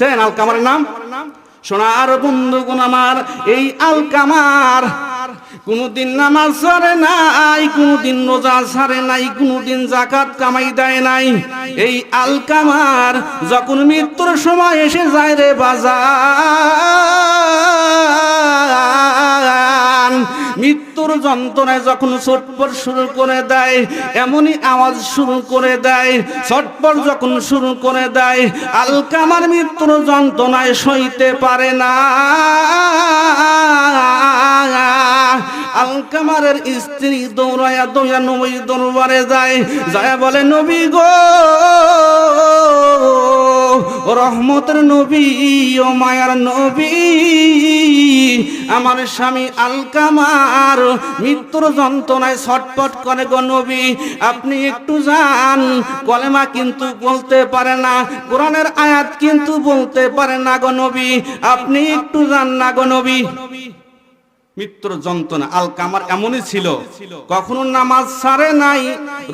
দেন আলকামারের নাম। সোনার বন্ধুগণ আমার, এই আলকামার কোনদিন নামাজ ছাড়ে নাই, কোনদিন রোজা ছাড়ে নাই, কোনদিন যাকাত কামাই দেয় নাই। এই আলকামার যখন মৃত্যুর সময় এসে যায় রে বাজান, মৃত্যুর যন্ত্রণায় যখন ছটফট শুরু করে দেয়, এমনই আওয়াজ শুরু করে দেয়, ছটফট যখন শুরু করে দেয়, আলকামার মৃত্যুর যন্ত্রণায় সইতে পারে না। আলকামারের স্ত্রী দৌড়ায়া দৌড়া নবীর দরবারে যায়, যায় বলে নবী গো, রহমতের নবী ও মায়ার নবী, আমার স্বামী আলকামার মৃত্যুর যন্ত্রণায় ছটফট করে গো নবী, আপনি একটু যান। কলেমা কিন্তু বলতে পারে না, কোরআনের আয়াত কিন্তু বলতে পারে না গো নবী, আপনি একটু যান না গো নবী। মৃত্যুর যন্ত্রণা আলকামার এমনই ছিল, কখনো নামাজ ছাড়ে নাই,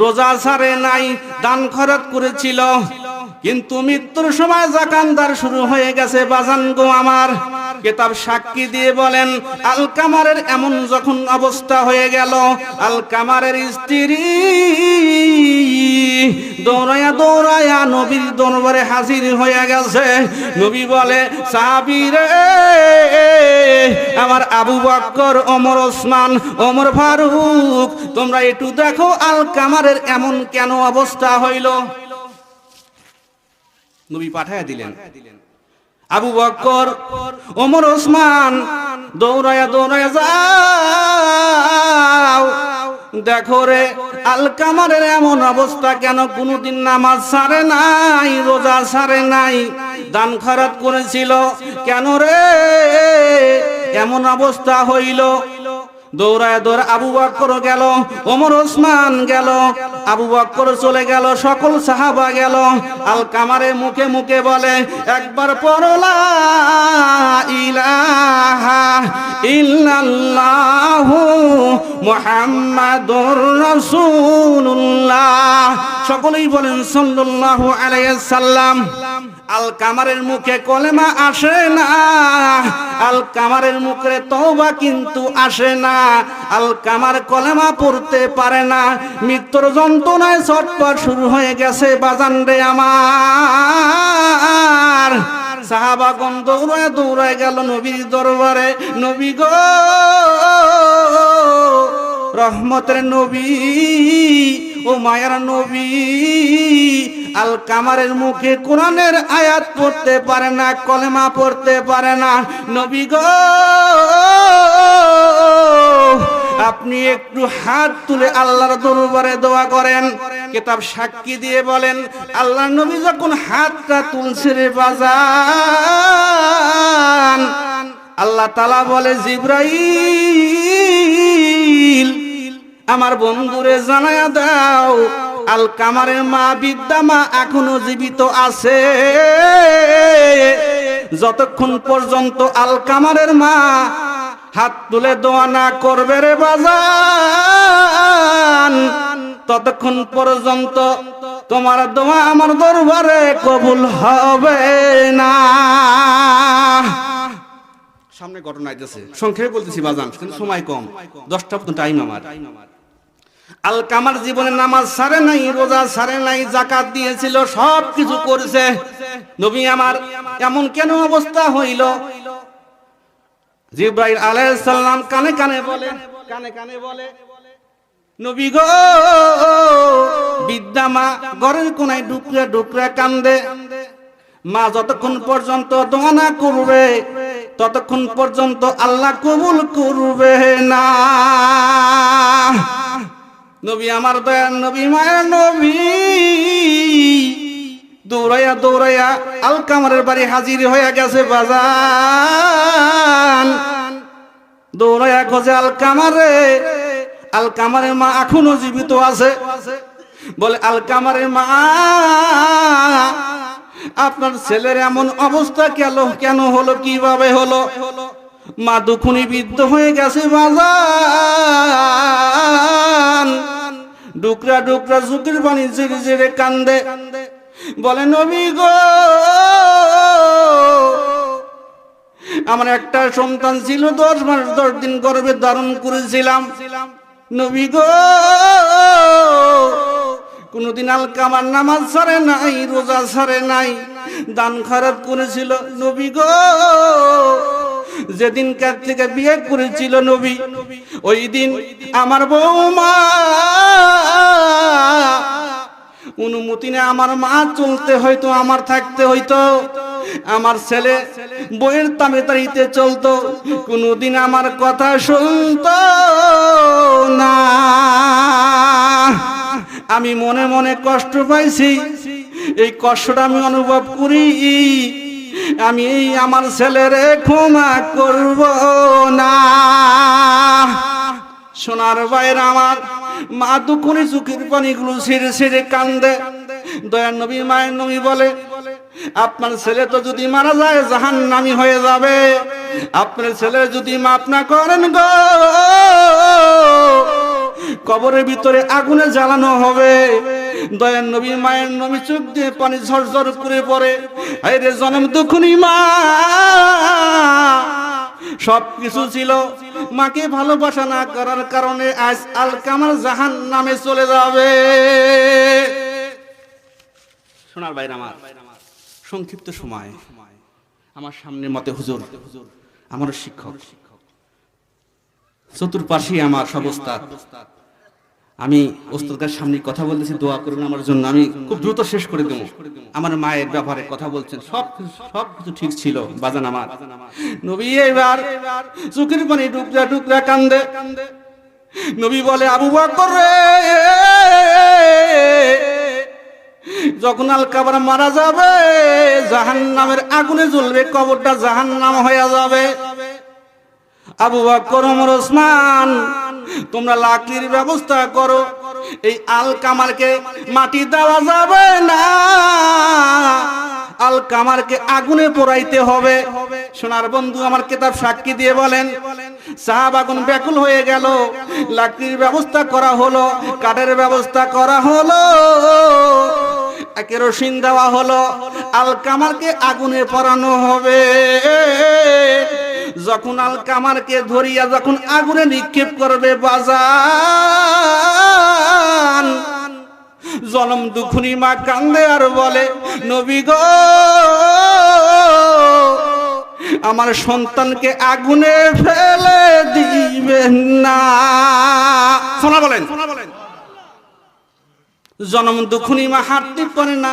রোজা ছাড়ে নাই, দান খয়রাত করেছিল, কিন্তু মৃত্যুর সময় জাকানদার শুরু হয়ে গেছে বাজান গো আমার। কিতাব সাক্ষী দিয়ে বলেন, আলকামারের এমন যখন অবস্থা হয়ে গেল, আলকামারের স্ত্রী দৌড়ায়া দৌড়ায়া নবীর দরবারে হাজির হয়ে গেছে। নবী বলে, সাহাবী রে, আমার আবু বকর, ওমর, ওসমান, ওমর ফারুক, তোমরা একটু দেখো আলকামারের এমন কেন অবস্থা হইল। নবী পাঠায়া দিলেন। আবু বকর, ওমর, ওসমান দৌড়ায়া দৌড়ায়া যাও, দেখো রে আলকামারের এমন অবস্থা কেন, কোনদিন নামাজ ছাড়ে নাই, রোজা ছাড়ে নাই, দান খয়রাত করেছিল, কেন রে এমন অবস্থা হইল। দৌড়ায় দৌড়া আবু বকর গেল, ওমর, ওসমান গেল, আবু বকর চলে গেল, সকল সাহাবা গেল। আলকামারে মুখে মুখে বলে, একবার পড়ো লা ইলাহা ইল্লাল্লাহু মুহাম্মাদুর রাসূলুল্লাহ। সকলেই বলেন সাল্লাল্লাহু আলাইহি সাল্লাম। আলকামারের মুখে কলেমা আসে না, আলকামারের মুখে তওবা কিন্তু আসে না, আলকামার কলেমা পড়তে পারে না, মৃত্যুর যন্ত্রণায় ছটফট শুরু হয়ে গেছে বাজান রে আমার। সাহাবাগণ দৌড়ায় দৌড়ায় গেল নবীর দরবারে, নবী গো, রহমতের নবী ও মায়ার নবী, আলকামারের মুখে কোরআনের আয়াত পড়তে পারে না, কলেমা পড়তে পারে না, নবী গো, আপনি একটু হাত তুলে আল্লাহর দরবারে দোয়া করেন। কিতাব সাক্ষী দিয়ে বলেন, আল্লাহর নবী যখন হাতটা তুলছে রে বাজান, আল্লাহ তাআলা বলে, জিবরাইল আমার বন্ধুরে জানায়া দাও, আলকামারের মা বিদ্যামা এখনো জীবিত আছে। যতক্ষণ পর্যন্ত আলকামারের মা হাত তুলে দোয়া না করবে রে বাজান, ততক্ষণ পর্যন্ত তোমার দোয়া আমার দরবারে কবুল হবে না। সামনে ঘটনা আইতেছে, সংক্ষেপে বলতেছি বাজান, কিন্তু সময় কম, 10টা পর্যন্ত টাইম আমার। আলকামার জীবনে নামাজ ছাড়ে নাই, রোজা ছাড়ে নাই, যাকাত দিয়েছিল, সব কিছু করেছে। নবী আমার এমন কেন অবস্থা হইল? জিবরাইল আলাইহিস সালাম কানে কানে বলে, নবী গো, বিদ্যামা ঘরের কোনায় ডুকরে ডুকরে কান্দে, মা যতক্ষণ পর্যন্ত দোয়া না করবে ততক্ষণ পর্যন্ত আল্লাহ কবুল করবে না। নবী আমার দয়ার নবী, মায়ের নবী দৌড়াইয়া দৌড়াইয়া আলকামারের বাড়ি হাজির হয়ে গেছে বাজান। দৌড়াইয়া খোঁজে আলকামারে, আলকামারের মা এখনো জীবিত আছে। বলে, আলকামারের মা, আপনার ছেলের এমন অবস্থা কেন হলো, কিভাবে হলো? মা দুখুনি বিদ্ধ হয়ে গেছে বাজান, ডুকরা ডুকরা চোখের পানি ঝেড়ে ঝেড়ে কান্দে। বলে, নবী গো, আমার একটা সন্তান ছিল, 10 মাস 10 দিন গর্ভে ধারণ করেছিলাম। নবী গো, কোনদিন আলকামার নামাজ ছাড়ে নাই, রোজা ছাড়ে নাই, দান খয়রাত করেছিল। নবী গো, যেদিন কার থেকে বিয়ে করেছিল নবী, ওই দিন আমার বৌমা অনুমতি নেই, আমার মা চলতে হয়তো, আমার থাকতে হইতো। আমার ছেলে বইয়ের তাড়িতে চলতো, কোনদিন আমার কথা শুনতো না। আমি মনে মনে কষ্ট পাইছি, এই কষ্টটা আমি অনুভব করি। আমি এই আমার ছেলেরে ক্ষমা করব না। সোনার ভাইয়ের আমার, মা দুকুনি চোখের পানিগুলো ছেড়ে ছেড়ে কান্দে। দয়ার নবী মায়ের নবী বলে, আপনার ছেলে তো যদি মারা যায় জাহান্নামী হয়ে যাবে, আপনার ছেলে যদি মাফ না করেন গো, কবরের ভিতরে আগুনে জ্বালানো হবে। দয়ার নবী মায়ের নবী চোখ দিয়ে পানি ঝরঝর করে পড়ে। আরে জনম দুঃখনি মা, সব কিছু ছিল, মাকে ভালোবাসা না করার কারণে আজ আলকামার জাহান্নামে চলে যাবে। সোনার ভাইরা আমার, সংক্ষিপ্ত সময় আমার সামনের মতে হুজুর, আমার শিক্ষক, চতুর্পাশে আমার সবস্তাদ। আমি ওস্তাদের সামনে কথা বলতেছি, দোয়া করুন আমার জন্য। আমি খুব দ্রুত শেষ করে দেবো। আমার মায়ের ব্যাপারে কথা বলছেন, সব কিছু ঠিক ছিল বাজান আমার। নবী এবার চোখের পানি টুকরা টুকরা কান্দে। নবী বলে, আবু বকর রে, যখন আলকামার মারা যাবে জাহান্নামের আগুনে জ্বলবে, কবরটা জাহান্নাম হয়ে যাবে। আবু বকর, ওমর, ওসমান, তোমরা লাকড়ির ব্যবস্থা করো, এই আলকামারকে মাটি দেওয়া যাবে না, আলকামারকে আগুনে পোড়াইতে হবে। সোনার বন্ধু আমার কিতাব সাক্ষী দিয়ে বলেন, সাহাবাগণ ব্যাকুল হয়ে গেল। লাকড়ির ব্যবস্থা করা হলো, কাঠের ব্যবস্থা করা হলো, কেরোসিন দেওয়া হলো, আলকামারকে আগুনে পোড়ানো হবে। যখন আলকামারকে ধরিয়া যখন আগুনে নিক্ষেপ করবে বাজান, জনম দুঃখনি মা কান্দে আর বলে, নবী গো, আমার সন্তানকে আগুনে ফেলে দিবেন না। শোনা বলেন, জনম দুঃখনি মা হাঁটতে পারে না,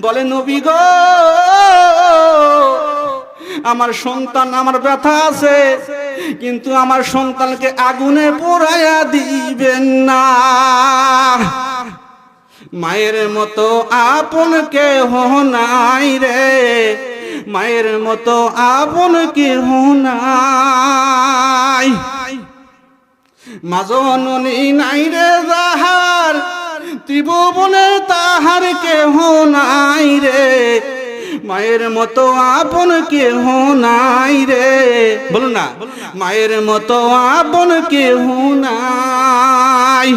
বলে, নবী গো, আমার সন্তান, আমার ব্যথা আছে, কিন্তু আমার সন্তানকে আগুনে পোড়াইয়া দিবেন না। মায়ের মতো আপন কেহ নাই রে, মায়ের মতো আপন কেহ নাই। মা জননী নাই রে যাহার, ত্রিভুবনে তাহার কেহ নাই রে, মায়ের মতো আপন কেহ নাই রে। বলুন না, মায়ের মতো আপন কেহ নাই।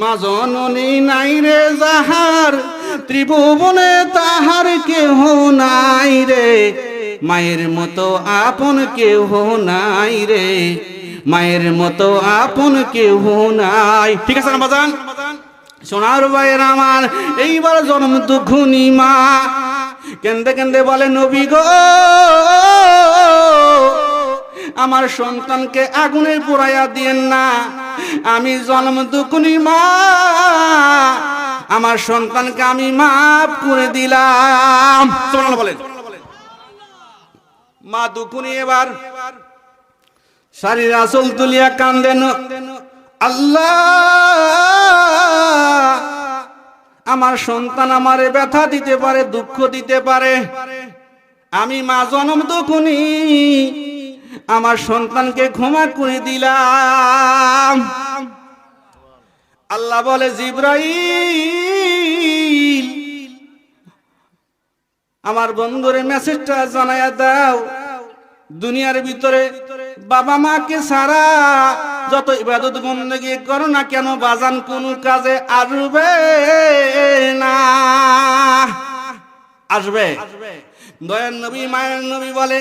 মা জননী নাই রে যাহার, ত্রিভুবনে তাহার কেহ নাই রে, মায়ের মতো আপন কেহ নাই রে, মায়ের মতো আপন কেহ নাই। ঠিক আছে না বাজান? সোনার ভাইয়ের আমার, এইবার জন্ম দুঃখনি মা কেন্দে কেন্দে বলে, নবী গো, আমার সন্তানকে আগুনে পোড়াইয়া দিয়েন না। আমি জন্ম দুঃখনি মা, আমার সন্তানকে আমি মাফ করে দিলাম। সুবহানাল্লাহ বলেন। মা দুঃখনি এবার শাড়ির আঁচল তুলিয়া কান্দেন, আল্লাহ, আমার সন্তান আমারে ব্যথা দিতে পারে, দুঃখ দিতে পারে, আমি মা জনম দুঃখনি আমার সন্তানকে ক্ষমা করে দিলাম। আল্লাহ বলে, জিবরাইল, আমার বন্ধুরে মেসেজটা জানায়া দাও, দুনিয়ার ভিতরে বাবা মাকে ছাড়া যত ইবাদত বন্দেগী করো না কেন বাজান কোন কাজে আসবে না। আসবে দয়ার নবী মায়ের নবী বলে,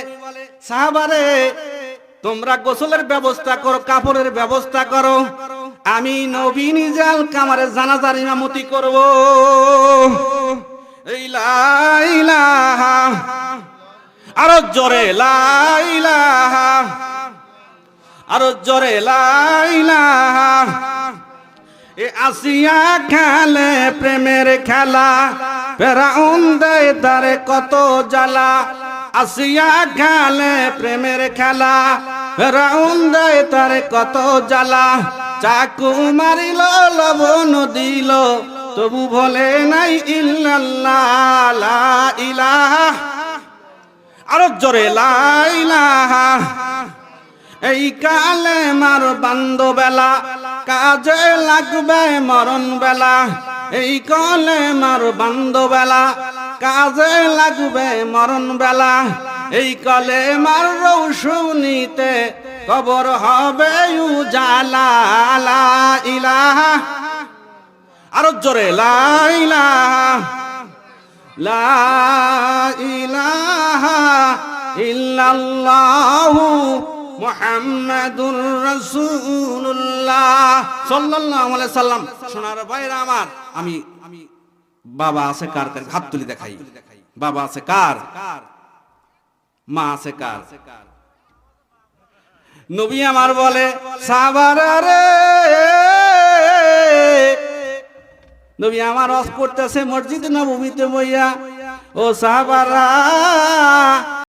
সাহাবারে তোমরা গোসলের ব্যবস্থা করো, কাপড়ের ব্যবস্থা করো, আমি নবী নিজে আলকামারে জানাজার ইমামতি করব। এই লা ইলাহা, আরো জোরে লা ইলাহা, আরো জোরে লা ইলাহা। এ আসিয়া খেলে প্রেমের খেলা, ফেরাউন দেয় তারে কত জ্বালা। আসিয়া খেলে প্রেমের খেলা, ফেরাউন দেয় তারে কত জ্বালা। চাকু মারিল লবণ দিল, তবু বলে নাই ইল্লাল্লাহ লা ইলাহা, আরো জোরে লা ইলাহা। এই কালে মার বান্দ বেলা, কাজে লাগবে মরণ বেলা। এই কালে মার বান্দ বেলা, কাজে লাগবে মরণ বেলা। এই কালে মার রৌশনীতে কবর হবে উজালা লা ইলাহা, আরো জোরে লা ইলাহা, লা ইলাহা ইল্লাল্লাহু মুহাম্মাদুর রাসূলুল্লাহ সাল্লাল্লাহু আলাইহি সাল্লাম। সোনার ভাইরা আমার, আমি বাবা আছে কার, হাত তুলি দেখাই। বাবা আছে কার? মা আছে কার? নবী আমার বলে, সাহাবারা রে, নবী আমার ওয়াজ করতেছে মসজিদ নববীতে বইয়া, ও সাহাবারা